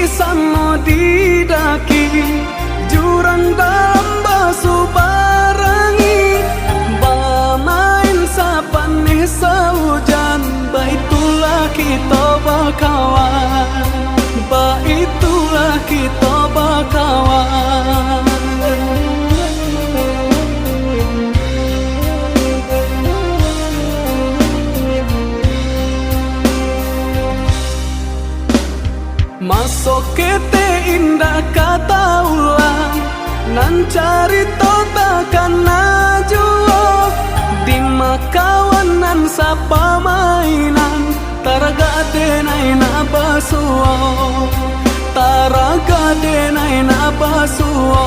sano didaki jurang dalam basu barangi bamain sapane saujan baitulah kita bakawan baitulah kita bakawan. Masuk kete indah kata ulang nan cari takkan najuo di makawanan sapa mainan taraga denai na basuo taraga denai na basuo.